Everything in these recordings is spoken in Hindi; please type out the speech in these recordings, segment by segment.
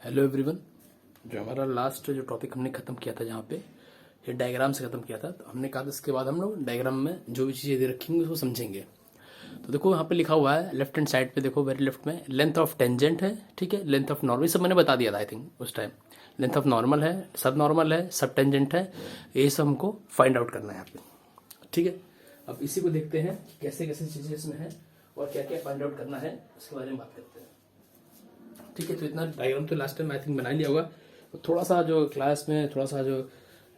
Hello everyone. जो हमारा लास्ट जो टॉपिक हमने खत्म किया था, जहाँ पे ये डायग्राम से खत्म किया था, तो हमने कहा था इसके बाद हम लोग डायग्राम में जो भी चीज़ें दे रखेंगे उसको समझेंगे। तो देखो यहाँ पे लिखा हुआ है लेफ्ट हैंड साइड पे, देखो वेरी लेफ्ट में लेंथ ऑफ टेंजेंट है, ठीक है। लेंथ ऑफ नॉर्मल सब मैंने बता दिया था आई थिंक उस टाइम। लेंथ ऑफ नॉर्मल है, सब नॉर्मल है, सब टेंजेंट है, ये सब हमको फाइंड आउट करना है यहाँ पे, ठीक है। अब इसी को देखते हैं कि कैसे कैसे चीज़ें इसमें है और क्या क्या फाइंड आउट करना है, उसके बारे में बात करते हैं, ठीक है। तो इतना डायग्राम तो लास्ट टाइम आई थिंक बना लिया होगा। तो थोड़ा सा जो क्लास में थोड़ा सा जो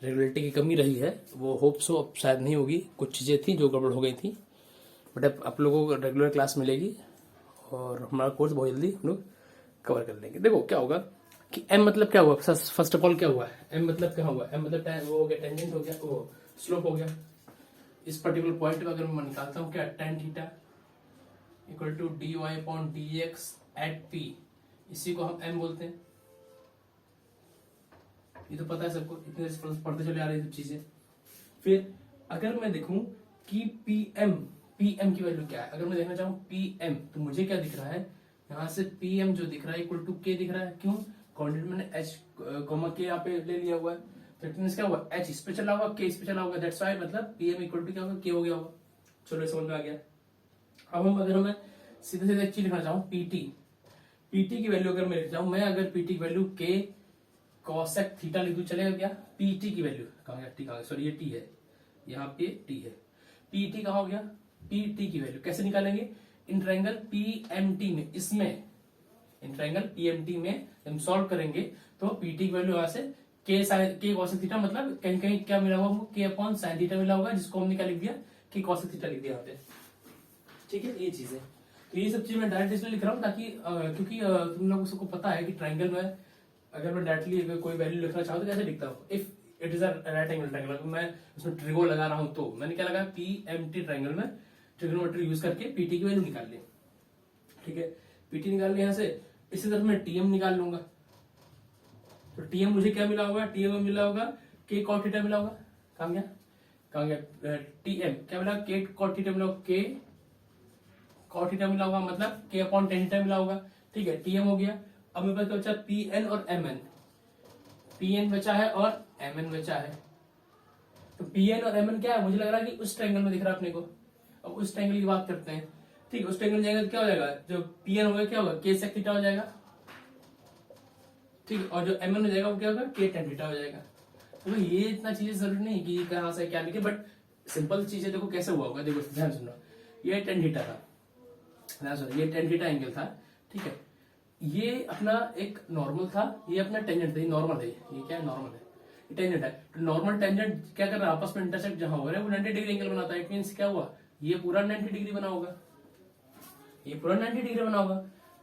रेगुलरिटी की कमी रही है वो होप सो अब शायद नहीं होगी। कुछ चीज़ें थी जो गड़बड़ हो गई थी, बट अब आप लोगों को रेगुलर क्लास मिलेगी और हमारा कोर्स बहुत जल्दी हम लोग कवर कर लेंगे। देखो क्या होगा कि एम मतलब क्या हुआ, फर्स्ट ऑफ ऑल क्या हुआ, एम मतलब क्या हुआ, एम मतलब वो हो गया टेंजेंट हो गया, वो स्लोप हो गया। इस पर्टिकुलर पॉइंट पर अगर मैं निकालता हूँ क्या, tan theta equal to dy upon dx at p, इसी को हम m बोलते हैं। ये तो पता है सबको, इतने से पढ़ते चले आ रही सब चीजें। फिर अगर मैं देखूं कि pm की वैल्यू क्या है, अगर मैं देखना चाहूँ pm, तो मुझे क्या दिख रहा है यहाँ से, pm जो दिख रहा है इक्वल टू k दिख रहा है। क्यों? कोऑर्डिनेट मैंने h कॉमा k यहाँ पे ले लिया हुआ है, तो इट मींस क्या हुआ, h इस पे चला होगा, k इस पे चला होगा, दैट्स व्हाई मतलब pm इक्वल टू क्या होगा, k हो गया होगा। चलो समझ में आ गया। अब हम अगर मैं सीधे सीधे एक चीज लिखना चाहूँ, पीटी की वैल्यू अगर मैं लिख जाऊं, मैं अगर पीटी की वैल्यू के कॉसेक थीटा लिख दूं, चलेगा क्या? पीटी की वैल्यू कहाँ गया, टी कहाँ गया, सॉरी ये टी है, यहाँ पे टी है, पीटी कहाँ हो गया, पीटी की वैल्यू कैसे निकालेंगे, इन ट्रायंगल पीएमटी में, इसमें इन ट्रायंगल पीएमटी में हम सॉल्व करेंगे तो पीटी की वैल्यू यहाँ से के कॉसेक थीटा, मतलब कहीं कहीं क्या मिला होगा, के अपॉन साइन थीटा मिला होगा, जिसको हमने क्या लिख दिया, के कॉसेक थीटा लिख दिया यहाँ पे, ठीक है। ये चीज है, तो ये सब चीज मैं डायरेक्ट इसलिए लिख रहा हूँ ताकि क्योंकि तुम लोगों सबको पता है कि ट्रायंगल में अगर मैं डायरेक्टली कोई वैल्यू लिखना चाहूँ तो कैसे लिखता हूँ, if it is a right angle triangle, अगर मैं उसमें ट्रिगो लगा रहा हूँ तो मैंने क्या लगाया, पीएमटी ट्रायंगल में ट्रिग्नोमेट्री यूज करके पीटी की वैल्यू निकाल ली, ठीक है। पीटी निकाल ली यहाँ से, इसी तरह मैं टीएम निकाल लूंगा, तो टीएम मुझे क्या मिला होगा, टीएम में मिला होगा के कॉट थीटा मिला होगा, कहाँ गया टीएम क्या मिला, के कॉट थीटा मिला होगा, के कॉट थीटा मिला होगा, मतलब के अपॉन टेन थीटा मिला होगा, ठीक है। टीएम हो गया। अब मेरे पास बचा पीएन और एमएन, पीएन बचा है और एमएन बचा है। तो पीएन और एमएन क्या है, मुझे लग रहा है कि उस ट्रायंगल में दिख रहा है अपने को। अब उस ट्रायंगल की बात करते हैं, ठीक है। उस ट्रायंगल में जाएगा तो क्या हो जाएगा, जो पीएन होगा क्या होगा, के सेक थीटा हो जाएगा, ठीक है। और जो एमएन हो जाएगा वो क्या होगा, के टेन थीटा हो जाएगा। तो ये इतना चीजें जरूरी नहीं कि कहां से क्या लिखे, बट सिंपल चीजें देखो कैसे हुआ होगा, देखो ध्यान सुनो, ये टेन थीटा था, ये टेन थीटा एंगल था, ठीक है। ये अपना एक नॉर्मल था, ये अपना टेंजेंट था, ये नॉर्मल है, ये क्या है, नॉर्मल है, ये टेंजेंट है। तो नॉर्मल टेंजेंट क्या कर रहा है, आपस में इंटरसेक्ट जहां हो रहा है वो 90 डिग्री एंगल बनाता है। इट मींस क्या हुआ, ये पूरा 90 डिग्री बना होगा, ये पूरा 90 डिग्री बना होगा,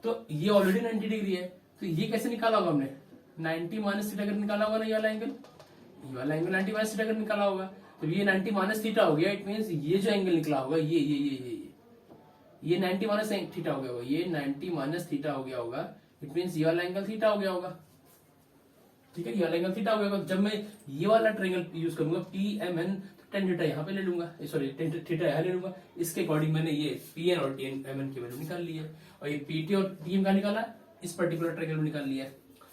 तो ये ऑलरेडी 90 डिग्री है। तो ये कैसे निकाला होगा हमने, 90 माइनस थीटा कर निकाला होगा ना, ये वाला एंगल, ये वाला एंगल 90 माइनस थीटा कर निकाला होगा, तो ये 90 माइनस थीटा हो गया। इट मींस ये जो एंगल निकला होगा, ये 90 माइनस थीटा हो गया होगा, ये 90 माइनस थीटा हो गया होगा। इट मींस ये वाला एंगल थीटा हो गया होगा, ठीक है। ये वाला एंगल थीटा हो गया होगा। जब मैं ये वाला ट्रायंगल यूज करूंगा पीएमएन, तो टेन थीटा यहाँ पे ले लूंगा, सॉरी टेन थीटा यहाँ ले लूंगा। इसके अकॉर्डिंग मैंने ये पीएन और टीएमएन की वैल्यू निकाल ली है, और ये पीटी और टीएम का निकाला, इस पर्टिकुलर ट्रायंगल में निकाल लिया है।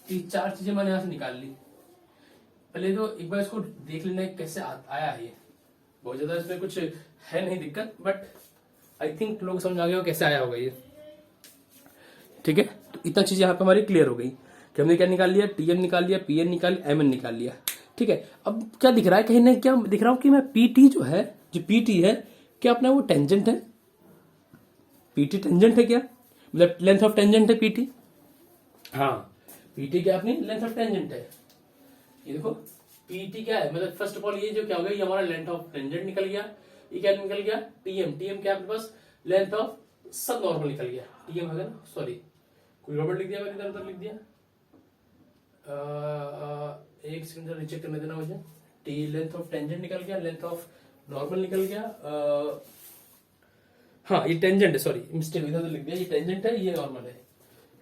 तो ये चार चीजें मैंने यहाँ से निकाल ली। पहले तो एक बार इसको देख लेना कैसे आया है, ये बहुत ज्यादा इसमें कुछ है नहीं दिक्कत, बट आई थिंक लोग समझ आ गए हो कैसे आया होगा ये, ठीक है। तो इतना चीज यहाँ पे हमारी क्लियर हो गई कि हमने क्या निकाल लिया, टीएम निकाल लिया, पीएन निकाल लिया, एमएन निकाल लिया, ठीक है। अब क्या दिख रहा है, कहीं ना क्या दिख रहा हूं कि मैं पीटी जो है, जो पीटी है क्या अपना वो टेंजेंट है, पीटी टेंजेंट है क्या, मतलब लेंथ ऑफ टेंजेंट है पीटी, हाँ पीटी क्या अपनी लेंथ ऑफ टेंजेंट है। ये देखो पीटी क्या है, मतलब फर्स्ट ऑफ ऑल ये जो क्या हो गया, ये हमारा लेंथ ऑफ टेंजेंट निकल गया। ये क्या निकल गया, टीएम, टीएम क्या अपने पास लेंथ ऑफ सब नॉर्मल निकल गया, टीएम है ना, सॉरी कोई रॉबर्ट लिख दिया, मैंने इधर उधर लिख दिया, एक सेकंड जरा चेक करने देना मुझे। टी लेंथ ऑफ टेंजेंट निकल गया, लेंथ ऑफ नॉर्मल निकल गया, हाँ ये टेंजेंट है, सॉरी मिस्टेक इधर लिख दिया, ये टेंजेंट है, ये नॉर्मल है,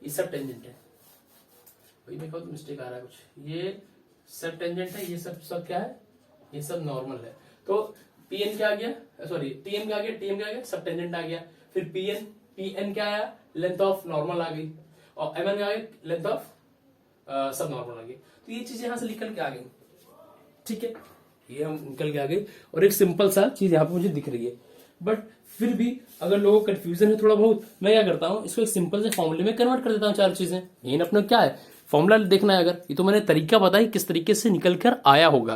ये सब टेंजेंट है, वही मेरे को मिस्टेक आ रहा है कुछ, ये सब टेंजेंट है, ये सब क्या है, ये सब नॉर्मल है। तो पीएन क्या आ गया, सॉरी टीएम क्या आ गया, टीएम क्या आ गया, सब टेंजेंट आ गया। फिर पीएन क्या आया, लेंथ ऑफ नॉर्मल आ गई, और एमएन क्या आ गया, लेंथ ऑफ सब नॉर्मल होंगे। तो ये चीज यहाँ से निकल के आ गई, ठीक है, ये हम निकल के आ गई और एक सिंपल सा चीज यहाँ पे मुझे दिख रही है। बट फिर भी अगर लोगों को कंफ्यूजन है थोड़ा बहुत, मैं क्या करता हूँ, इसको एक सिंपल से फॉर्मूले में कन्वर्ट कर देता हूँ। चार चीजें मेन अपने क्या है, फॉर्मूला देखना है। अगर ये तो मैंने तरीका पता है किस तरीके से निकल कर आया होगा।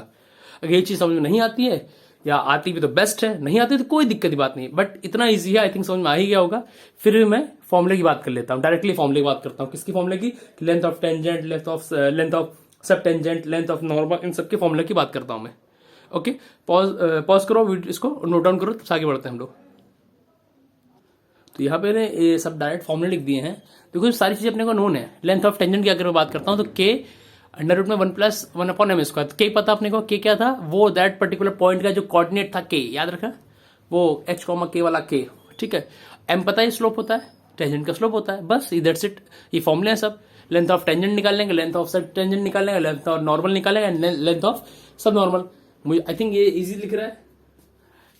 अगर ये चीज समझ में नहीं आती है या आती भी तो बेस्ट है, नहीं आती तो कोई दिक्कत की बात नहीं, बट इतना ईजी है, आई थिंक समझ में आ ही गया होगा। फिर भी मैं फॉर्मूले की बात कर लेता हूँ, डायरेक्टली फॉर्मूले की बात करता हूँ। किसकी फॉर्मूले की, length of tangent, length of सब टेंजेंट, लेंथ ऑफ नॉर्मल, इन सबके फॉर्मूले की बात करता हूँ मैं। ओके, पॉज करो, इसको नोट डाउन करो, तो आगे बढ़ते हैं हम लोग। तो यहाँ पे ने ये सब डायरेक्ट फॉर्मूले लिख दिए हैं। देखो सारी चीजें अपने को नोन है। लेंथ ऑफ टेंजेंट की अगर मैं बात करता हूँ तो के अंडर रूट में 1+1/m²। के पता अपने को, के क्या था, वो दैट पर्टिकुलर पॉइंट का जो कोऑर्डिनेट था के, याद रखा, वो h, k वाला के, ठीक है। m पता है स्लोप होता है, टेंजेंट का स्लोप होता है, बस दैट्स इट। ये फॉर्मूले हैं सब। लेंथ ऑफ टेंजेंट निकाल लेंगे, लेंथ ऑफ सब टेंजेंट निकाल लेंगे, लेंथ ऑफ नॉर्मल निकालेंगे, लेंथ ऑफ सब नॉर्मल। मुझे आई थिंक ये इजी लिख रहा है,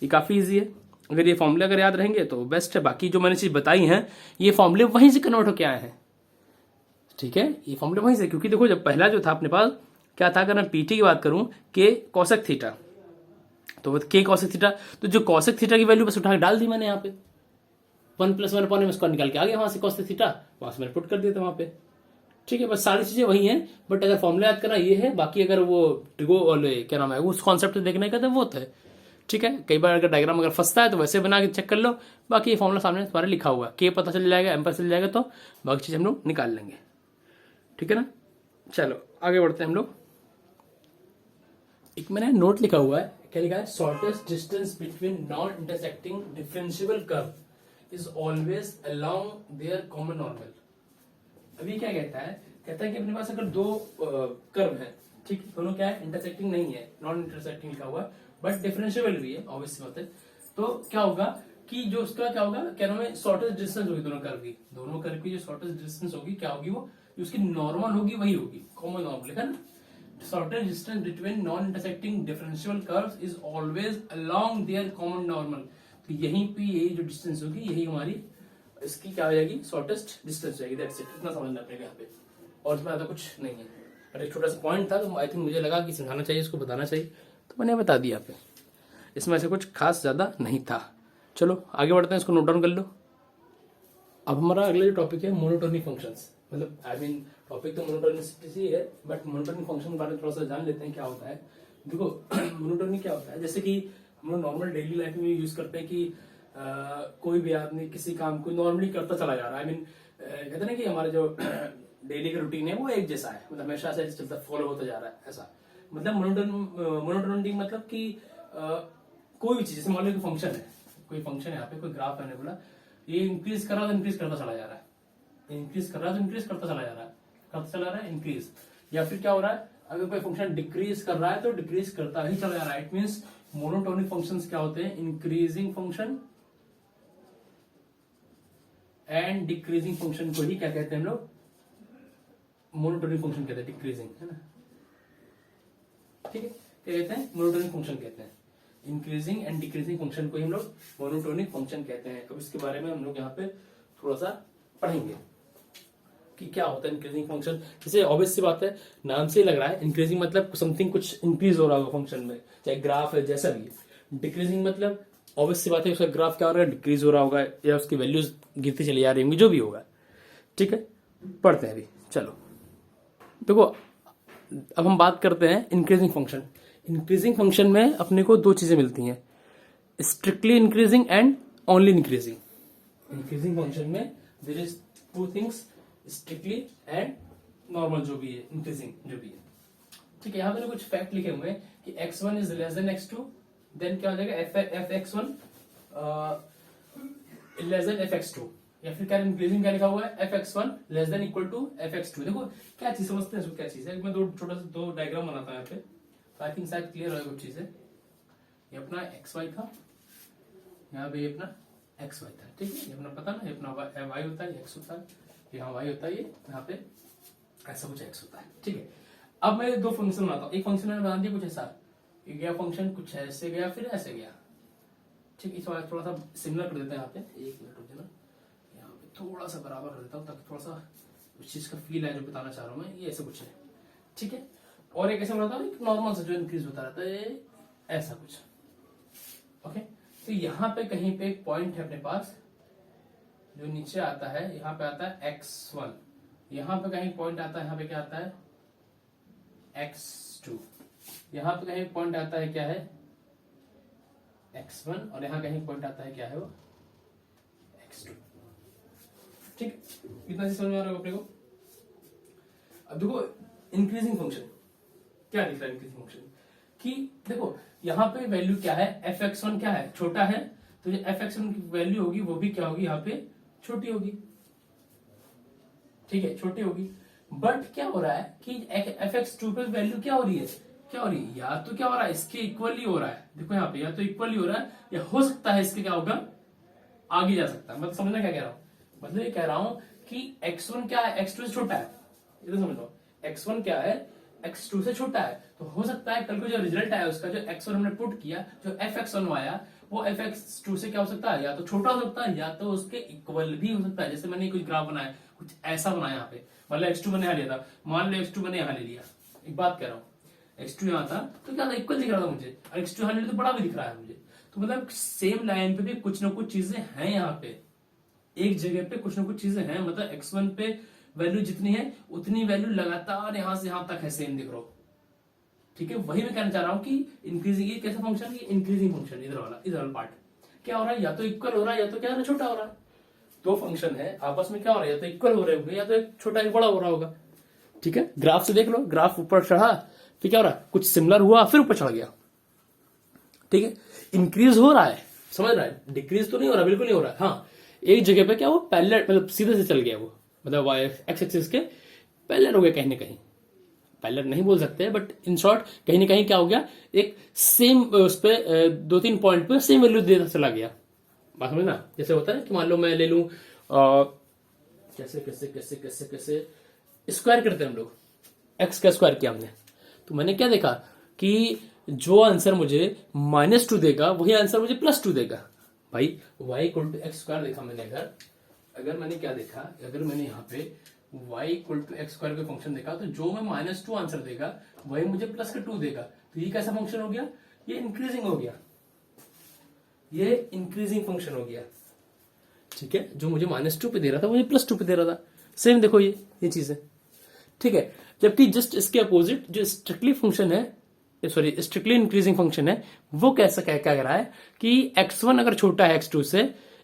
ये काफी इजी है। अगर ये फॉर्मूले अगर याद रहेंगे तो बेस्ट है। बाकी जो मैंने चीज बताई हैं ये फॉर्मूले वहीं से कन्वर्ट होके आए हैं, ठीक है, ये फॉर्मूले वहीं से। क्योंकि देखो जब पहला जो था अपने पास क्या था, अगर मैं पीटी की बात करूं, के कॉसेक थीटा, तो के कॉसेक थीटा, तो जो कॉसेक थीटा की वैल्यू बस उठा के डाल दी मैंने यहाँ पे, 1+1/m² निकाल के आ गया वहां से कॉसेक थीटा, वहां से मैंने पुट कर दिया था वहां पे, ठीक है। बस सारी चीजें वही हैं, बट अगर फॉर्मूला याद करना ये है। बाकी अगर वो क्या नाम है उस कॉन्सेप्ट देखने का तो वो है, ठीक है। कई बार अगर डायग्राम अगर फंसता है तो वैसे बना के चेक कर लो। बाकी ये फॉर्मूला सामने तुम्हारे लिखा हुआ है, के पता चल जाएगा, एम पता चल जाएगा, तो बाकी चीज हम लोग निकाल लेंगे, ठीक है ना। चलो आगे बढ़ते हैं हम लोग। एक मैंने नोट लिखा हुआ है, क्या लिखा है, shortest distance between non intersecting differentiable curve is always along their common normal. अभी क्या कहता है कि अपने पास अगर दो कर्व है, ठीक, दोनों क्या है, इंटरसेक्टिंग नहीं है, नॉन इंटरसेक्टिंग लिखा हुआ है, बट डिफरेंशिएबल भी है, ऑब्वियस बात है। तो क्या होगा कि जो उसका क्या होगा, क्या नाम है, शॉर्टेस्ट डिस्टेंस होगी दोनों कर्व की जो शॉर्टेस्ट डिस्टेंस होगी क्या होगी, वो जो उसकी नॉर्मल होगी वही होगी, कॉमन नॉर्मल लिखा ना। Shortest distance between non intersecting differential curves is always along their common normal. तो यहीं पे ये जो डिस्टेंस होगी यही हमारी इसकी क्या हो जाएगी, शॉर्टेस्ट डिस्टेंस जाएगी, दैट्स इट। इतना समझना पड़ेगा यहाँ पे, और इसमें ज्यादा कुछ नहीं है। और एक छोटा सा पॉइंट था तो आई थिंक मुझे लगा कि समझाना चाहिए, इसको बताना चाहिए, तो मैंने बता दिया पे। इसमें ऐसे कुछ खास ज्यादा नहीं था। चलो आगे बढ़ते हैं, इसको नोट डाउन कर लो। अब हमारा अगला जो टॉपिक है मोनोटोनिक फंक्शंस, मतलब आई मीन टॉपिक तो मोनोटोनिसिटी है, बट मोनोटोनिक फंक्शन के बारे में थोड़ा सा जान लेते हैं क्या होता है। देखो मोनोटोनिक क्या होता है, जैसे कि हम लोग नॉर्मल डेली लाइफ में यूज करते हैं कि कोई भी आदमी किसी काम को नॉर्मली करता चला जा रहा है। आई मीन कहते हैं ना कि हमारा जो डेली का रूटीन है वो एक जैसा है, मतलब हमेशा से चलता फॉलो होता जा रहा है, ऐसा। मतलब मोनोटोनिक मतलब कि कोई भी चीज, जैसे मान लो फंक्शन है, कोई फंक्शन है यहाँ पे, कोई ग्राफ मैंने बोला, ये इंक्रीज कर रहा है तो इंक्रीज करता चला जा रहा है, इंक्रीज कर रहा है तो इंक्रीज करता चला जा रहा है, करता चला रहा है इंक्रीज। या फिर क्या हो रहा है, अगर कोई फंक्शन डिक्रीज कर रहा है तो डिक्रीज करता ही चला जा रहा है। इट मीन्स मोनोटोनिक फंक्शंस क्या होते हैं, increasing function and decreasing function को ही क्या कहते हैं हम लोग, मोनोटोनिक फंक्शन कहते हैं, डिक्रीजिंग, है ना, ठीक है। क्या कहते हैं, मोनोटोनिक फंक्शन कहते हैं। इंक्रीजिंग एंड डिक्रीजिंग फंक्शन को ही हम लोग मोनोटोनिक फंक्शन कहते हैं। अब इसके बारे में हम लोग यहाँ पे थोड़ा सा पढ़ेंगे कि क्या होता है इंक्रीजिंग फंक्शन। जैसे ऑब्वियस सी बात है, नाम से ही लग रहा है, इंक्रीजिंग मतलब समथिंग कुछ इंक्रीज हो रहा होगा फंक्शन में, चाहे ग्राफ है जैसा भी। डिक्रीजिंग मतलब ऑब्वियस सी बात है, उसका ग्राफ क्या हो रहा है, डिक्रीज हो रहा होगा, या उसकी वैल्यूज गिरती चली जा रही होंगी, जो भी होगा, ठीक है। पढ़ते हैं अभी, चलो देखो अब हम बात करते हैं इंक्रीजिंग फंक्शन। इंक्रीजिंग फंक्शन में अपने को दो चीजें मिलती हैं, strictly increasing and only increasing. Increasing function में there is two things, strictly and normal जो भी है, इंक्रीजिंग जो भी है, ठीक है। यहाँ मैंने कुछ फैक्ट लिखे हुए हैं कि x1 is less than x2, then क्या हो जाएगा fx1 लेस देन fx2, या फिर क्या इंक्रीजिंग क्या लिखा हुआ है, fx1 less than equal to fx2। देखो क्या चीज समझते हैं, क्या चीज है। मैं दो डायग्राम बनाता हूँ यहाँ पे, तो आई थिंक शायद क्लियर होगा कुछ चीजें। ये अपना xy था, यहाँ पे ये अपना xy था, ठीक है। ये अपना पता ना, ये अपना y होता है, ये x होता है, यहाँ y होता है, ये यहाँ पे ऐसा कुछ x होता है, ठीक है। अब मैं दो फंक्शन बनाता हूँ, एक फंक्शन मैंने बना दिया कुछ ऐसा, ये गया फंक्शन कुछ ऐसे गया फिर ऐसे गया, ठीक है। इस बार थोड़ा सा सिमिलर कर देते हैं यहाँ पे, एक मिनट रुक जाना, यहाँ पे थोड़ा सा बराबर कर देता हूँ ताकि थोड़ा सा उस चीज का फील है जो बताना चाह रहा हूं मैं, ये ऐसा कुछ है, ठीक है। और एक ऐसा बनाता हूँ एक नॉर्मल सा जो इंक्रीज होता रहता है, ऐसा कुछ, ओके। तो यहाँ पे कहीं पे एक पॉइंट है अपने पास जो नीचे आता है, यहाँ पे आता है x1, यहाँ पे कहीं पॉइंट आता है, यहाँ पे क्या आता है x2, यहाँ पे कहीं पॉइंट आता है क्या है x1, और यहाँ कहीं पॉइंट आता है क्या है वो x2, ठीक। इतना समझ में आ रहा है अपने को। अब देखो इंक्रीजिंग फंक्शन क्या दिख रहा है, इंक्रीजिंग फंक्शन कि देखो यहाँ पे वैल्यू क्या है, f(x1) क्या है, छोटा है, तो जो f(x1) की वैल्यू होगी वो भी क्या होगी, यहाँ पे छोटी होगी, ठीक है, छोटी होगी। बट क्या हो रहा है कि f(x2) पे वैल्यू क्या हो रही है, क्या हो रही है, या तो क्या हो रहा है इसके इक्वल ही हो रहा है, देखो यहाँ पे या तो इक्वल ही हो रहा है, या हो सकता है इसके क्या होगा आगे जा सकता है। मतलब समझना क्या कह रहा हूं, मतलब ये कह रहा हूं कि x1 क्या है, x2 से छोटा है, इधर समझ लो, x1 क्या है x2 से छोटा है, तो हो सकता है कल को जो रिजल्ट आया उसका, जो x1 हमने पुट किया, जो f(x1) आया वो f(x2) से क्या हो सकता है, या तो छोटा हो सकता है या तो उसके इक्वल भी हो सकता है। जैसे मैंने कुछ ग्राफ बनाया, कुछ ऐसा बनाया यहाँ पे, मतलब x2 मैंने यहाँ लिया था, मान लो x2 मैंने यहाँ ले लिया, एक बात कह रहा हूँ x2 यहाँ था तो क्या था, इक्वल दिख रहा था मुझे, और x2 यहाँ ले लिया तो बड़ा भी दिख रहा है मुझे, तो मतलब सेम लाइन पे भी कुछ ना कुछ चीजें हैं, यहाँ पे एक जगह पे कुछ ना कुछ चीजें हैं, मतलब x1 पे वैल्यू जितनी है उतनी वैल्यू लगातार यहां से यहां तक है, सेम दिख रहा हो, ठीक है। वही मैं कहना चाह रहा हूं कि इंक्रीजिंग, ये कैसा फंक्शन, ये इंक्रीजिंग फंक्शन, इधर वाला पार्ट क्या हो रहा है, या तो इक्वल हो रहा है या तो क्या हो रहा है, छोटा हो रहा है। दो फंक्शन है आपस में क्या हो रहा है, या तो इक्वल हो रहे होंगे या तो एक छोटा एक बड़ा हो रहा होगा, ठीक है। ग्राफ से देख लो, ग्राफ ऊपर चढ़ा फिर क्या हो रहा है, कुछ सिमिलर हुआ फिर ऊपर चढ़ गया, ठीक है। इंक्रीज हो रहा है, समझ रहा है, डिक्रीज तो नहीं हो रहा, बिल्कुल नहीं हो रहा है। हाँ, एक जगह पे क्या वो पैरेलल, मतलब सीधे से चल गया वो, मतलब वाई एक्स एक्सिस के पैरेलल हो गया, कहीं ना कहीं पैरेलल नहीं बोल सकते, बट इन शॉर्ट कहीं ना कहीं क्या हो गया, एक सेम उस पे 2-3 पॉइंट पे सेम वैल्यू देता चला गया। बात समझना, जैसे होता है ना कि मान लो मैं ले लूं कैसे कैसे कैसे कैसे कैसे स्क्वायर करते हैं हम लोग, एक्स का स्क्वायर किया हमने, तो मैंने क्या देखा कि जो आंसर मुझे -2 देगा वही आंसर मुझे +2 देगा। भाई y equal to x square देखा मैंने, अगर मैंने क्या देखा, अगर मैंने यहाँ पे y equal to x square का फंक्शन देखा, तो जो मैं -2 आंसर देगा वही मुझे +2 देगा, तो ये कैसा फंक्शन हो गया, ये इंक्रीजिंग हो गया, ये इंक्रीजिंग फंक्शन हो गया, ठीक है। जो मुझे -2 पे दे रहा था मुझे +2 पे दे रहा था, सेम देखो ये चीज है, ठीक है। जबकि जस्ट इसके अपोजिट जो स्ट्रिक्टली फंक्शन है, सॉरी स्ट्रिक्टली इंक्रीजिंग फंक्शन है, वो कैसा क्या कह रहा है कि x1 अगर छोटा है x2 से,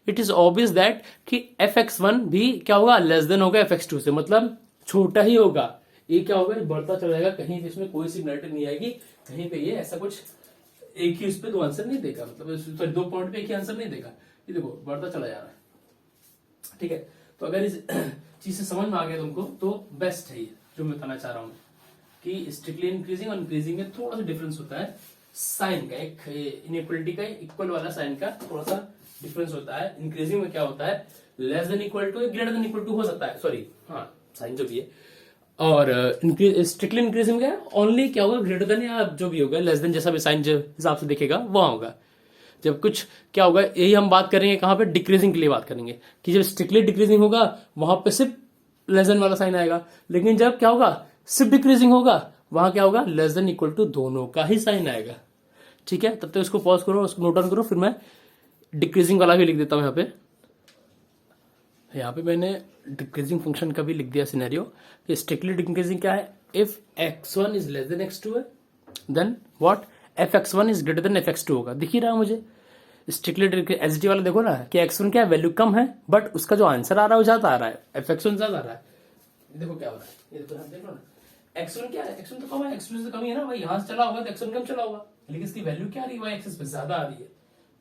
इट इज ऑब्वियस दैट कि f(x1) भी क्या होगा, लेस देन होगा f(x2) से, मतलब छोटा ही होगा। ये क्या होगा, बढ़ता चला जाएगा, कहीं इसमें कोई सिमिलरिटी नहीं आएगी, कहीं पे ये ऐसा कुछ एक ही उस पर दो आंसर नहीं देगा, मतलब 2 पॉइंट पे एक ही आंसर नहीं देगा, ये देखो बढ़ता चला जा रहा है, ठीक है। तो अगर इस चीज से समझ में आ गया तुमको तो बेस्ट है ये जो मैं बताना चाह रहा हूँ कि स्ट्रिक्टली इंक्रीजिंग और इंक्रीजिंग में थोड़ा सा डिफरेंस होता है, साइन का, एक इनइक्वलिटी का इक्वल वाला साइन का थोड़ा सा डिफरेंस होता है। इंक्रीजिंग में क्या होता है, less than equal to, greater than equal to हो सकता है, सॉरी हाँ साइन जो भी है, और स्ट्रिक्टली इंक्रीजिंग में क्या है, ओनली क्या होगा, ग्रेटर देन या जो भी होगा, लेस देन जैसा भी साइन जो हिसाब से दिखेगा वहां होगा। जब कुछ क्या होगा, यही हम बात करेंगे कहां पे, डिक्रीजिंग के लिए बात करेंगे कि जब स्ट्रिक्टली डिक्रीजिंग होगा वहां पे सिर्फ लेस देन वाला साइन आएगा, लेकिन जब क्या होगा सिर्फ डिक्रीजिंग होगा वहां क्या होगा, लेस देन इक्वल टू दोनों का ही साइन आएगा, ठीक है। तब तक इसको पॉज करो, उसको नोट डाउन करो, फिर मैं डिक्रीजिंग वाला भी लिख देता हूं यहाँ पे मैंने डिक्रीजिंग फंक्शन का भी लिख दिया सिनेरियो कि स्ट्रिक्टली डिक्रीजिंग क्या है, if x1 is less than x2 है then what, f(x1) is greater than f(x2) होगा, दिख ही रहा है मुझे। स्ट्रिक्टली एसडी वाला देखो ना कि x1 क्या है, वैल्यू कम है, बट उसका जो आंसर आ रहा है वो ज्यादा आ रहा है, f(x1) ज्यादा आ रहा है, देखो क्या हो रहा है, ये देखो देख लो ना, x1 क्या है, x1 तो कम है, x2 से कम ही है ना भाई, यहां से चला होगा तो x1 कम चला होगा, लेकिन इसकी वैल्यू क्या आ रही है, y एक्सिस पे ज्यादा आ रही है,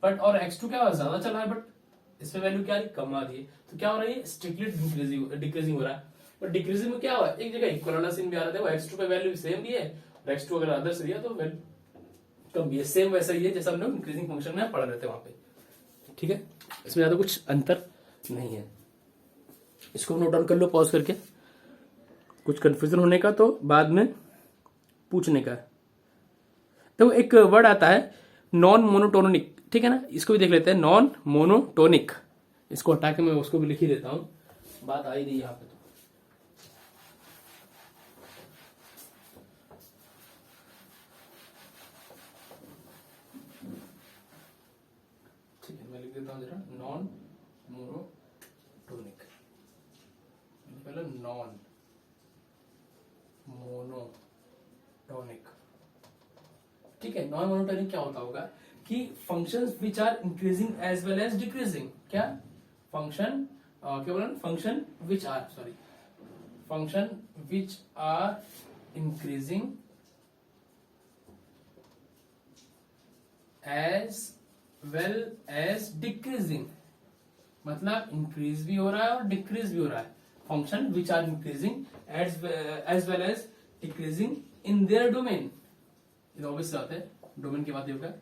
बट और x2 क्या है, ज्यादा चला है, बट इस पे वैल्यू क्या आ रही है, कम आ रही है, तो क्या हो रहा है, स्ट्रिक्टली डिक्रीजिंग हो रहा है। और डिक्रीजिंग में क्या हुआ, एक जगह इक्वल वाला सीन भी आ रहा था, वो x2 पे वैल्यू सेम भी है, और x2 अगर अदर से दिया तो कम भी है, सेम वैसा ही है जैसा हम लोग इंक्रीजिंग फंक्शन में पढ़ रहे थे वहां पे, ठीक है। इसमें ज्यादा कुछ अंतर नहीं है, इसको नोट डाउन कर लो पॉज करके, कुछ कंफ्यूजन होने का तो बाद में पूछने का। तो एक वर्ड आता है नॉन मोनोटोनिक, ठीक है ना, इसको भी देख लेते हैं, नॉन मोनोटोनिक, इसको हटा के मैं उसको भी लिख ही देता हूं, बात आ ही रही यहाँ पे। तो नाम दे रहा नॉन मोनोटोनिक, पहले नॉन मोनोटोनिक। ठीक है, नॉन मोनोटोनिक क्या होता होगा कि functions which are increasing as well as decreasing. क्या फंक्शन, क्या बोला, function which are, sorry, function which are increasing as well as decreasing, मतलब इंक्रीज भी हो रहा है और डिक्रीज भी हो रहा है। Function which are increasing as well as decreasing in their domain, ये ऑब्वियस बात है, डोमेन की बात ही होगा,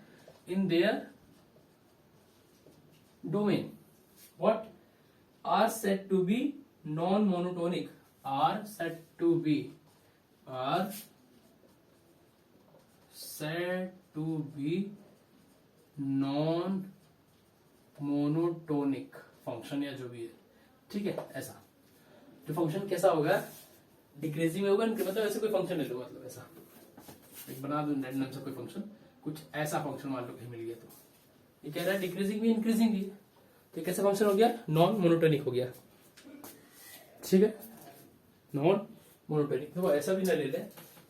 in their domain what are said to be non monotonic, are said to be non monotonic function या जो भी है। ठीक है, ऐसा जो फंक्शन कैसा होगा, डिक्रीजिंग में होगा, मतलब ऐसे कोई फंक्शन ले लो, मतलब ऐसा एक बना दो रैंडम से कोई फंक्शन, कुछ ऐसा फंक्शन मान लो कहीं मिल गया, तो ये कह रहा है डिक्रीजिंग भी इंक्रीजिंग भी, तो कैसा फंक्शन हो गया, नॉन मोनोटोनिक हो गया। ठीक है, नॉन मोनोटोनिक। देखो ऐसा भी ना ले ले,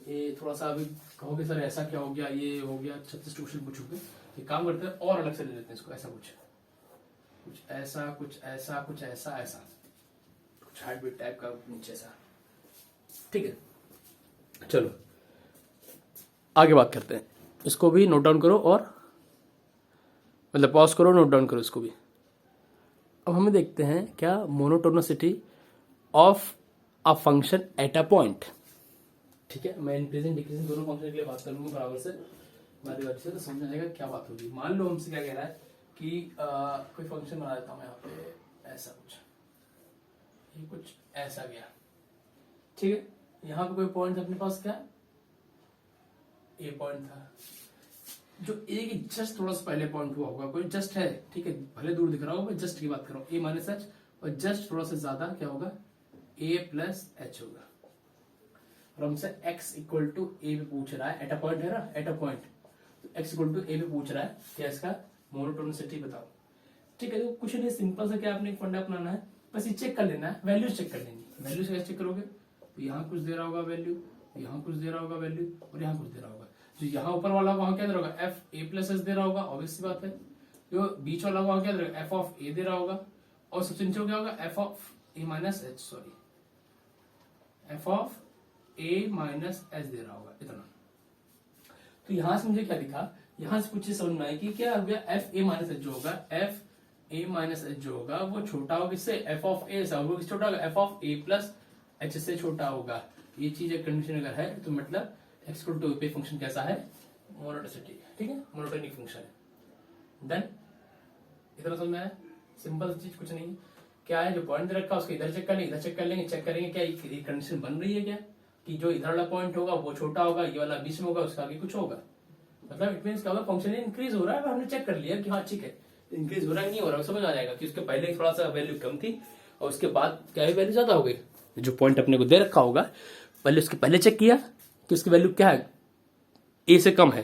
ये थोड़ा सा अभी कहोगे सर ऐसा क्या हो गया, ये हो गया 36 क्वेश्चन पूछोगे, ये काम करते हैं और अलग से ले लेते हैं इसको, ऐसा कुछ ऐसा, कुछ ऐसा, कुछ ऐसा, ऐसा कुछ हार्टबीट टाइप का नीचे ऐसा। ठीक है, चलो आगे बात करते हैं, इसको भी नोट डाउन करो, और मतलब पॉज करो, नोट डाउन करो इसको भी। अब हमें देखते हैं क्या monotonicity of a function at a point. ठीक है, मैं इंक्रीजिंग डिक्रीजिंग दोनों फंक्शन के लिए बात करूंगा बराबर से, बारी बारी से, तो समझ आ जाएगा क्या बात होगी। मान लो हमसे क्या कह रहा है कि कोई फंक्शन बना देता हूं मैं यहाँ पे, ऐसा कुछ, ये कुछ ऐसा गया। ठीक है, यहाँ पे कोई पॉइंट अपने पास, क्या ए पॉइंट था, जो ए के जस्ट थोड़ा सा पहले पॉइंट हुआ होगा, कोई जस्ट है, ठीक है, भले दूर दिख रहा होगा, जस्ट की बात कर रहा हूं, ए माइनस एच, और जस्ट थोड़ा सा ज्यादा क्या होगा, ए प्लस एच होगा। और हमसे x इक्वल टू ए पे पूछ रहा है, एट अ पॉइंट है ना, एट अ पॉइंट, तो x इक्वल टू ए पे पूछ रहा है क्या इसका मोनोटोनिसिटी बताओ। ठीक है, तो कुछ नहीं, सिंपल सा क्या आपने एक फंडा अपनाना है, बस ये चेक कर लेना है, वैल्यूज चेक कर लेनी है। वैल्यूज कैसे चेक करोगे, तो यहाँ कुछ दे रहा होगा वैल्यू, यहाँ कुछ दे रहा होगा वैल्यू, और यहाँ कुछ दे रहा होगा। जो यहाँ ऊपर वाला वहां क्या दे रहा होगा, एफ ए प्लस एस दे रहा होगा, ऑब्वियस सी बात है। जो बीच वाला वहां क्या दे रहा होगा, एफ ऑफ ए दे रहा होगा, और सबसे नीचे क्या होगा, f of a minus h, sorry, f of a minus h दे रहा होगा, इतना। तो यहां से मुझे क्या दिखा, यहां से कुछ चीज समझ में आई कि क्या हो गया, एफ ए माइनस एच जो होगा, एफ ए माइनस एच जो होगा वो छोटा होगा किससे, एफ ऑफ ए से, वो किससे छोटा होगा, f of A plus H से छोटा होगा। ये चीज एक कंडीशन अगर है तो मतलब एक्स इक्वल टू पे फंक्शन कैसा है, मोनोटोनिसिटी। ठीक है, मोनोटोनिक फंक्शन है। देन इतना समझ में आया, सिंपल चीज कुछ नहीं, क्या है जो पॉइंट रखा उसको इधर चेक कर लेंगे, इधर चेक कर लेंगे, चेक करेंगे क्या ये कंडीशन बन रही है क्या, कि जो इधर वाला पॉइंट होगा वो छोटा होगा, ये वाला बीच में होगा, उसका आगे कुछ होगा, मतलब इट मींस क्या होगा, फंक्शन इंक्रीज हो रहा है, हमने चेक कर लिया कि हाँ ठीक है इंक्रीज हो रहा है, नहीं हो रहा है, समझ आ जाएगा कि उसके पहले थोड़ा सा वैल्यू कम थी और उसके बाद क्या है वैल्यू ज्यादा हो गई। जो पॉइंट अपने को दे रखा होगा पहले उसके पहले चेक किया कि उसकी वैल्यू क्या है, ए से कम है,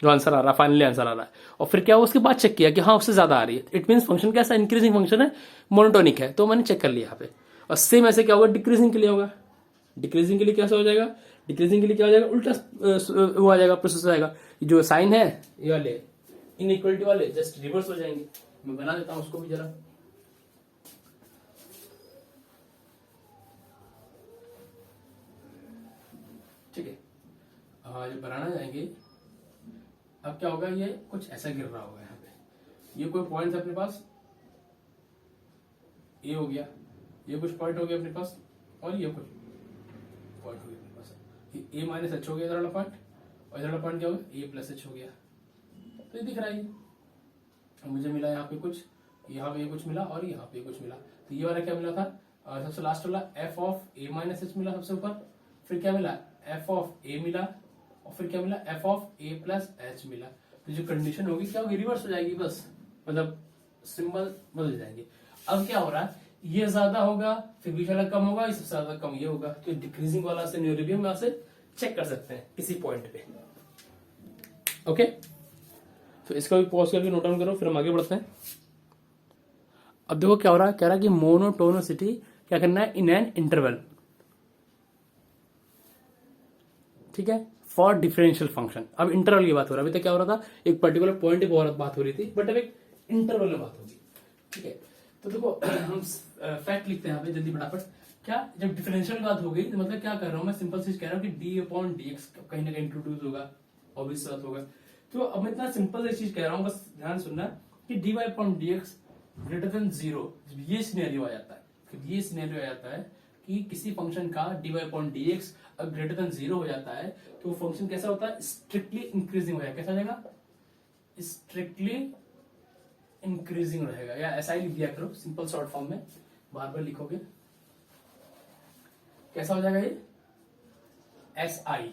जो आंसर आ रहा है, फाइनली आंसर आ रहा है, और फिर क्या हुआ उसके बाद चेक किया कि हाँ उससे ज्यादा आ रही है, इट मींस फंक्शन कैसा इंक्रीजिंग फंक्शन है, मोनोटोनिक है, तो मैंने चेक कर लिया यहाँ पे। और सेम ऐसे क्या होगा डिक्रीजिंग के लिए होगा, डिक्रीजिंग के लिए कैसा हो जाएगा, डिक्रीजिंग के लिए क्या हो जाएगा, उल्टा वो आ जाएगा, प्रोसेस हो जाएगा, जो साइन है ये वाले इनइक्वलिटी वाले जस्ट रिवर्स हो जाएंगे। मैं बना देता हूं उसको भी जरा, ठीक है, जब बनाना जाएंगे अब क्या होगा, ये कुछ ऐसा गिर रहा होगा यहाँ पे, ये कोई पॉइंट है अपने पास, ये हो गया, ये कुछ पॉइंट हो गया अपने पास, और ये कुछ पॉइंट हो गया अपने पास, ये ए माइनस एच हो गया इधर वाला पॉइंट, और इधर वाला पॉइंट क्या हो गया, ए प्लस एच हो गया, तो ये दिख रहा है। और मुझे मिला यहाँ पे कुछ, यहाँ पे कुछ मिला, और यहाँ पे कुछ मिला, तो ये वाला क्या मिला था, सबसे लास्ट वाला F of a minus H मिला सबसे ऊपर, फिर क्या मिला, एफ ऑफ ए मिला, और फिर क्या मिला, F of A plus H मिला। तो जो कंडीशन होगी क्या होगी, रिवर्स हो जाएगी, बस मतलब सिंबल बदल जाएंगे। अब क्या हो रहा है, ये ज्यादा होगा, फिर बीच वाला कम होगा, इससे ज्यादा कम ये होगा, तो डिक्रीजिंग वाला से न्यूरिबियम में से चेक कर सकते हैं किसी पॉइंट पे। ओके, तो इसका भी पॉज करके नोट डाउन करो, फिर हम आगे बढ़ते हैं। अब देखो क्या हो रहा है, कह रहा है कि मोनोटोनिसिटी क्या करना है इन एन इंटरवल, ठीक है, फॉर डिफरेंशियल फंक्शन। अब इंटरवल की बात हो रहा है, अभी तक क्या हो रहा था, एक पर्टिकुलर पॉइंट की बात हो रही थी, बट अब एक इंटरवल में बात होगी, ठीक है। तो देखो हम फैक्ट लिखते हैं यहाँ पे जल्दी फटाफट। क्या, जब डिफरेंशियल बात हो गई तो मतलब क्या कर रहा हूँ मैं, सिंपल चीज कह रहा हूँ कि डी अपॉन डी एक्स कहीं ना कहीं इंट्रोड्यूस होगा, ऑब्वियस बात होगा। तो अब मैं इतना सिंपल सी चीज कह रहा हूँ, बस ध्यान सुनना कि d y upon d x greater than zero, ये सिनेरियो आ जाता है, ये सिनेरियो आ जाता है कि किसी फंक्शन का d y upon d x अब ग्रेटर देन जीरो हो जाता है, तो फंक्शन कैसा होता है, स्ट्रिक्टली इंक्रीजिंग हो जाएगा। कैसा हो जाएगा, स्ट्रिक्टली इंक्रीजिंग रहेगा, या ऐसा ही लिख दिया करो सिंपल शॉर्ट फॉर्म में, बार बार लिखोगे। कैसा हो जाएगा ये, एस आई,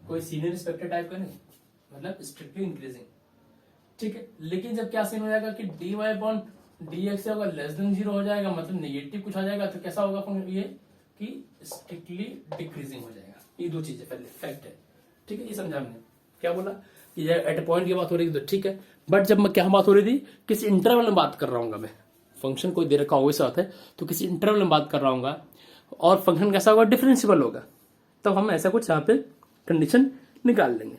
कोई सीनियर रिस्पेक्टेड टाइप का नहीं, मतलब स्ट्रिक्टली इंक्रीजिंग, ठीक है। लेकिन जब क्या सीन हो जाएगा कि d y upon d x होगा लेस देन जीरो हो जाएगा, मतलब नेगेटिव कुछ आ जाएगा, तो कैसा होगा ये कि स्ट्रिक्टली डिक्रीजिंग हो जाएगा। ये दो चीजें पहले फैक्ट है, ठीक है। ये समझा हमने, क्या बोला कि एट ए पॉइंट की बात हो रही थी तो ठीक है, बट जब मैं क्या बात हो रही थी, किसी इंटरवल में बात कर रहा हूँ मैं, फंक्शन कोई दे रखा होगा साथ है, तो किसी इंटरवल में बात कर रहा हूँ और फंक्शन कैसा होगा, डिफरेंशियबल होगा, तब हम ऐसा कुछ यहाँ पे कंडीशन निकाल लेंगे,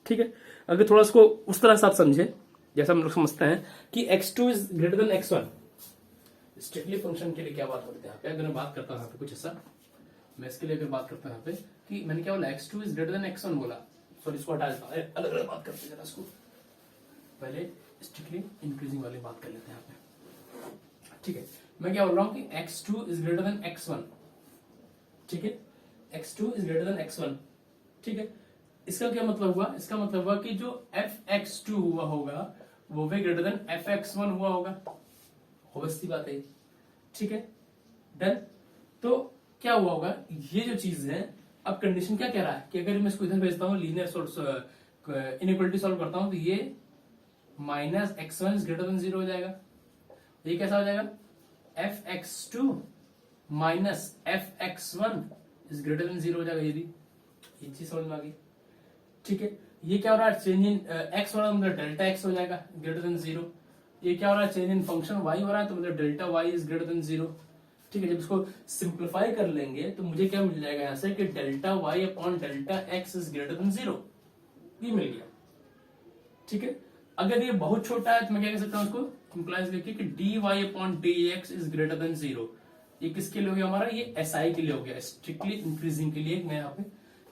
ठीक है। अगर थोड़ा इसको उस तरह से आप समझे जैसा हम लोग समझते हैं कि x2 is greater then x1, strictly function के लिए क्या बात करते हैं यहाँ पे, अगर मैं बात करता हूँ यहाँ पे कुछ ऐसा, मैं इसके लिए अगर बात करता हूँ यहाँ पे कि मैंने क्या बोला, x2 is greater then x1 बोला, सॉरी इसको हटा देता हूँ, अलग अलग बात करते हैं जरा इसको, पहले स्ट्रिक्टली इंक्रीजिंग वाली बात कर लेते हैं यहाँ पे, ठीक है। मैं क्या बोल रहा हूँ कि x2 is greater then x1, ठीक है, x2 is greater then x1, ठीक है। इसका क्या मतलब हुआ, इसका मतलब हुआ कि जो fx2 हुआ होगा वो भी ग्रेटर देन fx1 हुआ होगा, ऑब्वियस सी बात है, ठीक है, डन। तो क्या हुआ होगा, ये जो चीज है, अब कंडीशन क्या कह रहा है कि अगर मैं इसको इधर भेजता हूँ, लीनियर इनइक्वालिटी सॉल्व करता हूं, तो ये minus x1 is greater than zero हो जाएगा, ये कैसा हो जाएगा, fx2 minus fx1 is greater than zero हो जाएगा, ये चीज समझ में आ गई, ठीक है। ये क्या हो रहा है, चेंज इन एक्स हो रहा है, मतलब डेल्टा एक्स हो जाएगा ग्रेटर देन जीरो। ये क्या हो रहा है, चेंज इन फंक्शन वाई हो रहा है, तो मतलब delta y is greater than zero, ठीक है। जब इसको सिंप्लीफाई कर लेंगे तो मुझे क्या मिल जाएगा यहाँ से कि delta y upon delta x is greater than zero, ये मिल गया, ठीक है। अगर ये बहुत छोटा है तो मैं क्या कह सकता हूँ उसको इंप्लाइज करके कि d y upon d x is greater than zero, ये किसके लिए हो गया हमारा, ये एस आई के लिए हो गया, स्ट्रिक्टली इंक्रीजिंग के लिए। मैं यहाँ पे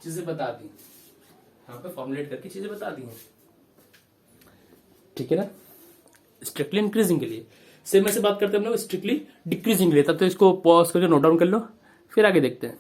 चीजें बता दी, यहाँ पे फॉर्मुलेट करके चीजें बता दी हैं, ठीक है ना, स्ट्रिक्टली इंक्रीजिंग के लिए। सेम ऐसे बात करते हैं हम लोग स्ट्रिक्टली डिक्रीजिंग के लिए, तब तो इसको पॉज करके नोट डाउन कर लो, फिर आगे देखते हैं,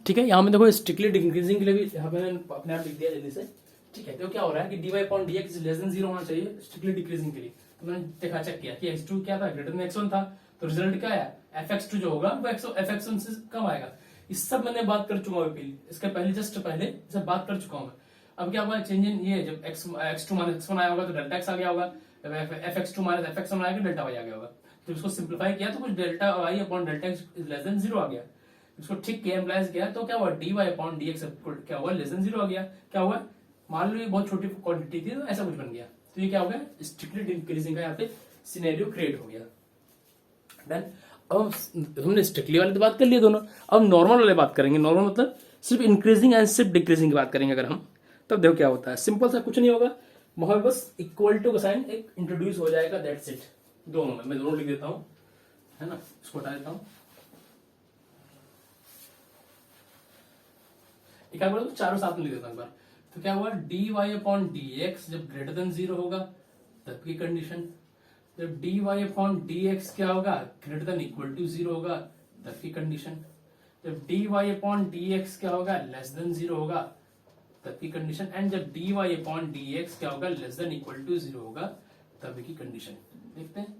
ठीक है। यहाँ में देखो स्ट्रिक्टली डिक्रीजिंग के लिए भी यहाँ पे अपने आप लिख दिया जल्दी से, ठीक है। तो क्या हो रहा है कि d y upon d x less than zero होना चाहिए स्ट्रिक्टली डिक्रीजिंग के लिए, तो मैंने देखा चेक किया कि x2 क्या था, ग्रेटर देन x1 था, तो रिजल्ट क्या आया, fx2 जो होगा वो fx1 से कम आएगा। इस सब मैंने बात कर चुका हूँ, इसके पहले जस्ट पहले सब बात कर चुका हूँ मैं। अब क्या होगा, चेंज इन ये जब x2 माइनस x1 आया होगा तो डेल्टा x आ गया होगा, fx2 माइनस fx1 आएगा डेल्टा y आ गया होगा। तो इसको सिंप्लीफाई किया तो कुछ delta y upon delta x less than zero आ गया, इसको ठीक किया एम्प्लाइज किया तो क्या हुआ, d y upon d x क्या हुआ, लेस देन जीरो आ गया। क्या हुआ, मान लो ये बहुत छोटी क्वांटिटी थी तो ऐसा कुछ बन गया, तो ये क्या हो गया, स्ट्रिक्टली इंक्रीजिंग का यहाँ पे सिनेरियो क्रिएट हो गया, डन। अब हमने स्ट्रिक्टली वाले तो बात कर लिया दोनों, अब नॉर्मल वाले बात करेंगे। नॉर्मल मतलब सिर्फ इंक्रीजिंग एंड सिर्फ डिक्रीजिंग की बात करेंगे अगर हम, तब देखो क्या होता है, सिंपल सा कुछ नहीं होगा, वहां बस इक्वल टू का साइन एक इंट्रोड्यूस हो जाएगा, दैट्स इट। दोनों में मैं दोनों लिख देता हूं, है ना, इसको हटा देता हूं, एक बार तो चारों साथ में लिख देता हूं एक बार। तो क्या हुआ, d y upon d x जब ग्रेटर देन जीरो होगा तब की कंडीशन, जब d y upon d x क्या होगा, greater than equal to zero होगा तब की कंडीशन, जब d y upon d x क्या होगा, लेस देन जीरो होगा तब की कंडीशन, एंड जब d y upon d x क्या होगा, less than equal to zero होगा तब की कंडीशन। देखते हैं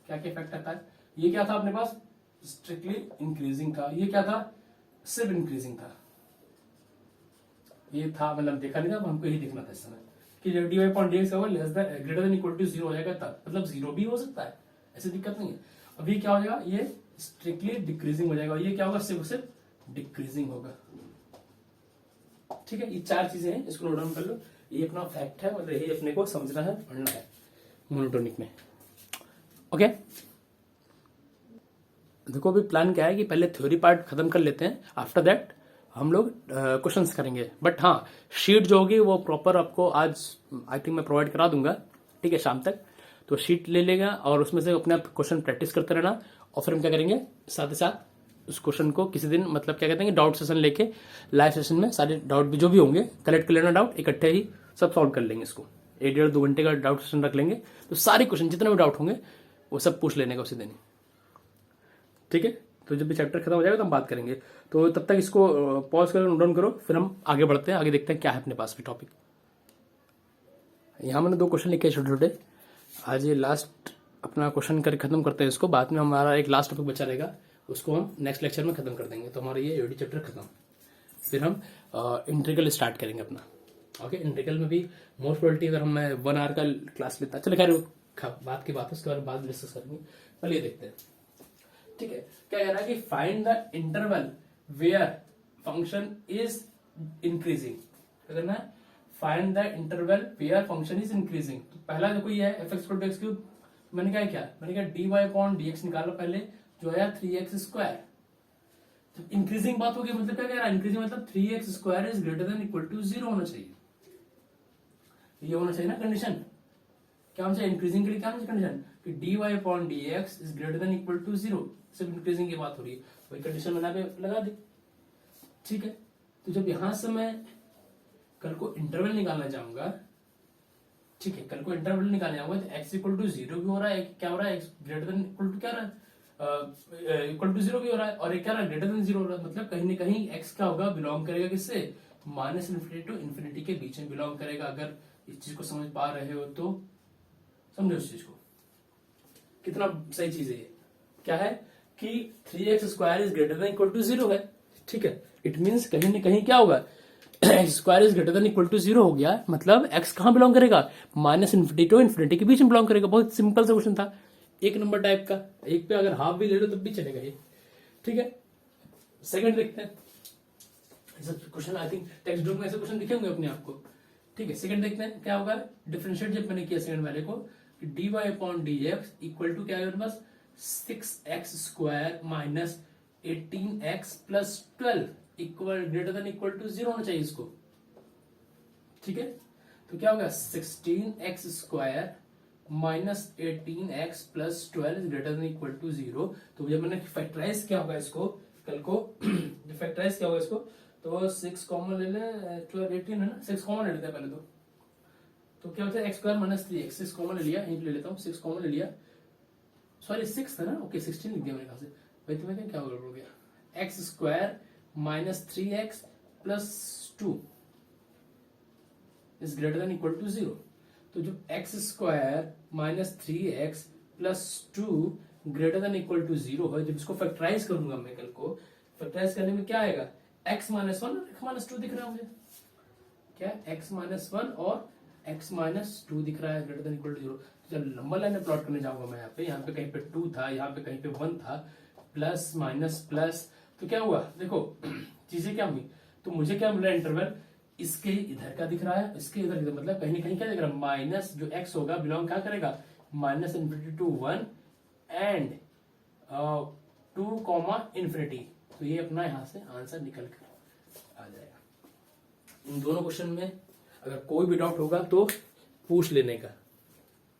क्या क्या इफेक्ट आता है। ये क्या था अपने पास, स्ट्रिक्टली इंक्रीजिंग का, ये क्या था, सिर्फ इंक्रीजिंग था, ये था मतलब देखा नहीं था, हमको यही देखना था इस समय कि जब d y upon d x होगा less than greater than equal to zero हो जाएगा तब, मतलब जीरो भी हो सकता है, ऐसी दिक्कत नहीं है। अभी क्या हो जाएगा, ये स्ट्रिक्टली डिक्रीजिंग हो जाएगा, ये क्या होगा, सिर्फ डिक्रीजिंग होगा, ठीक है। ये चार चीजें हैं, इसको नोट डाउन कर लो, ये अपना फैक्ट है, मतलब ये अपने को समझना है, पढ़ना है मोनोटोनिक में, ओके, देखो अभी प्लान क्या है कि पहले थ्योरी पार्ट खत्म कर लेते हैं, आफ्टर दैट हम लोग क्वेश्चंस करेंगे। बट हाँ, शीट जो होगी वो प्रॉपर आपको आज आई थिंक मैं प्रोवाइड करा दूंगा, ठीक है, शाम तक। तो शीट ले लेगा और उसमें से अपने क्वेश्चन प्रैक्टिस करते रहना, और फिर हम क्या करेंगे साथ ही साथ उस क्वेश्चन को किसी दिन मतलब क्या कहते हैं डाउट सेशन लेके लाइव सेशन में सारे डाउट भी जो भी होंगे कलेक्ट कर लेना, डाउट इकट्ठे ही सब सॉल्व कर लेंगे। इसको 1-1.5-2 घंटे का डाउट सेशन रख लेंगे, तो सारे क्वेश्चन जितने भी डाउट होंगे वो सब पूछ लेने का उसी दिन, ठीक है। तो जब भी चैप्टर खत्म हो जाएगा तो हम बात करेंगे। तो तब तक इसको पॉज करो, नोट डाउन करो, फिर हम आगे बढ़ते हैं, आगे देखते हैं क्या है अपने पास भी टॉपिक। यहाँ मैंने 2 क्वेश्चन लिखे छोटे छोटे, आज ये लास्ट अपना क्वेश्चन करके खत्म करते हैं इसको, बाद में हमारा एक लास्ट टॉपिक बचा रहेगा, उसको हम नेक्स्ट लेक्चर में खत्म कर देंगे। तो हमारा ये यूडी चैप्टर खत्म, फिर हम इंटीग्रल स्टार्ट करेंगे अपना। ओके, इंटीग्रल में भी मोस्ट प्रोबेबिलिटी अगर हम 1 आवर का क्लास लेता, चलो खैर बात की बात है, उसके बारे में बाद डिस्कस करेंगे। पहले ये देखते हैं, ठीक है। क्या कह रहा है कि find the interval where function is increasing. क्या करना है, find the interval where function is increasing. तो पहला देखो ये है f(x = x³, मैंने क्या मैंने कहा dy/dx निकालो पहले, जो है 3x²। जब इंक्रीजिंग बात होगी मतलब क्या कह रहा है, इंक्रीजिंग मतलब 3x² is greater than equal to 0 होना चाहिए। ये होना चाहिए ना कंडीशन, क्या होना चाहिए इंक्रीजिंग के लिए, क्या होना चाहिए कंडीशन कि dy/dx is greater than equal to 0। सिर्फ इंक्रीजिंग की बात हो रही है, वही कंडीशन मैंने पे लगा दी, ठीक है। तो जब यहां से मैं कल को इंटरवल निकालना चाहूंगा, ठीक है, कल को इंटरवल निकालना चाहूंगा तो x = 0 भी हो रहा है, क्या हो रहा है, x greater than equal to क्या हो रहा है, इक्वल टू 0 भी हो रहा है, और एक क्या रहा है ग्रेटर देन 0 हो रहा है। मतलब कहीं ना कहीं x क्या होगा, बिलोंग करेगा किससे, -∞ टू ∞ के बीच में बिलोंग करेगा। अगर इस चीज को समझ पा रहे हो तो समझो इस चीज को, कितना सही चीज है ये। क्या है कि 3x² is greater than equal to 0 है, ठीक है। इट मीन्स कहीं ना कहीं क्या होगा, x² is greater than equal to 0 हो गया, मतलब x कहां बिलोंग करेगा, -∞ टू ∞ के बीच में बिलोंग करेगा। बहुत सिंपल सा क्वेश्चन था, 1 नंबर टाइप का, एक पे अगर हाफ भी ले लो तब भी चलेगा ये, ठीक है। सेकंड देखते हैं, question I think text book में ऐसे क्वेश्चन दिखे होंगे अपने आपको, ठीक है। सेकंड देखते हैं क्या होगा, डिफरेंशिएट जब मैंने किया सेकंड वाले को, dy/dx इक्वल टू क्या है मेरे पास, 6x² - 18x + 12 equal greater than equal to 0 होना चाहिए इसको, ठीक है। तो क्या होगा, 16x² - 18x + 12 is greater than equal to 0। तो जब मैंने फैक्टराइज किया होगा इसको कल को, फैक्टराइज किया होगा इसको, तो 6 कॉमन ले लें, 12 18 है ना, 6 कॉमन ले लेते हैं पहले तो क्या होता है x² - 3x, 6 कॉमन ले लिया, यहीं ले लेता हूँ, 6 कॉमन ले लिया, सॉरी 6 था ना, ओके 16 लिख दिया मेरे ख्याल से, भाई तुम्हें क्या हो गया, x² - 3x + 2 is greater than equal to 0। तो जो x² - 3x + 2 greater than equal to 0 है, जब इसको फैक्टराइज करूंगा मैं कल को, फैक्टराइज करने में क्या आएगा, x - 1 और x - 2 दिख रहा है मुझे, क्या x - 1 और x - 2 दिख रहा है ग्रेटर देन इक्वल टू 0। जब लंबा लाइन प्लॉट करने जाऊंगा मैं यहाँ पे कहीं पे 2 था, यहाँ पे कहीं पे 1 था, प्लस माइनस प्लस, तो क्या हुआ देखो चीजें क्या हुई, तो मुझे क्या मिल रहा है इंटरवल, इसके इधर का दिख रहा है, इसके इधर का, मतलब कहीं ना कहीं क्या दिख रहा है, माइनस जो x होगा बिलोंग क्या करेगा, -∞ टू 1 एंड 2, ∞। तो ये अपना यहाँ से आंसर निकल कर आ जाएगा। इन दोनों क्वेश्चन में अगर कोई भी डाउट होगा तो पूछ लेने का,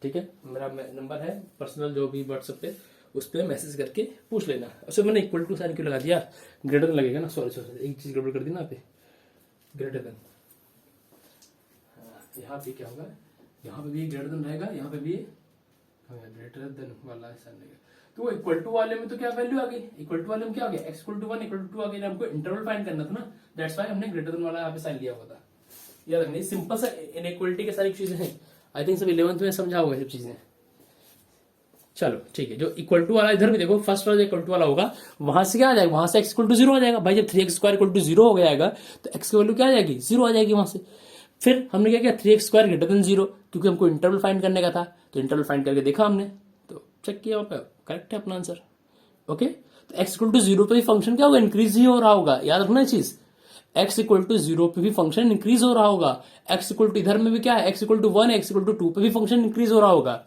ठीक है। मेरा नंबर है पर्सनल, जो भी व्हाट्सएप पे, उस पर मैसेज करके पूछ लेना। अच्छा मैंने इक्वल टू साइन क्यों लगा दिया, ग्रेटर देन लगेगा ना, सॉरी एक चीज गड़बड़ कर दी ना पे, ग्रेटर देन, यहाँ पे क्या होगा, यहाँ पे भी ग्रेटर देन रहेगा, यहाँ पे भी ग्रेटर देन वाला ऐसा रहेगा। तो इक्वल टू वाले में तो क्या वैल्यू आ गई, इक्वल टू वाले में क्या आ गया, x = 1 = 2 आ गया, हमको इंटरवल फाइंड करना था ना, दैट्स व्हाई हमने ग्रेटर देन वाला यहाँ पे साइन लिया हुआ था। याद रखना, सिंपल सा इनइक्वालिटी के सारी चीजें हैं, आई थिंक सब 11th में समझा होगा सब चीजें। चलो ठीक है, जो इक्वल टू वाला इधर भी देखो, फर्स्ट वाला जो इक्वल टू वाला होगा वहां से क्या आ जाएगा, वहां से x = 0 आ जाएगा भाई। जब 3x² = 0 हो गया तो x की वैल्यू क्या आ जाएगी, 0 आ जाएगी वहां से। फिर हमने क्या किया, 3x² ग्रेटर देन 0, क्योंकि हमको इंटरवल फाइंड करने का था, तो इंटरवल फाइंड करके देखा हमने, तो चेक किया वहां पे, करेक्ट है अपना आंसर। ओके, तो x = 0 पे भी फंक्शन क्या होगा, इंक्रीज ही हो रहा होगा, याद रखना ये चीज, x = 0 पे भी फंक्शन इंक्रीज हो रहा होगा, x इधर में भी क्या है, x = 1 x = 2 पे भी फंक्शन इंक्रीज हो रहा होगा।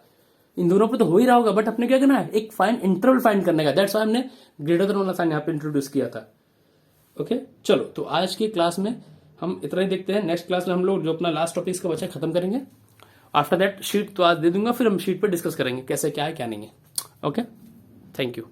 इन दोनों पे तो हो ही रहा होगा, बट अपने क्या करना है, एक फाइन इंटरवल फाइंड करने का। दैट्स व्हाई हमने ग्रेटर देन वाला साइन यहाँ पे इंट्रोड्यूस किया था। ओके चलो, तो आज की क्लास में हम इतना ही देखते हैं। नेक्स्ट क्लास में हम लोग जो अपना लास्ट टॉपिक का बचा खत्म करेंगे। आफ्टर दैट शीट तो आज दे दूंगा, फिर हम शीट पे डिस्कस करेंगे कैसे क्या है क्या नहीं है। Okay, thank you.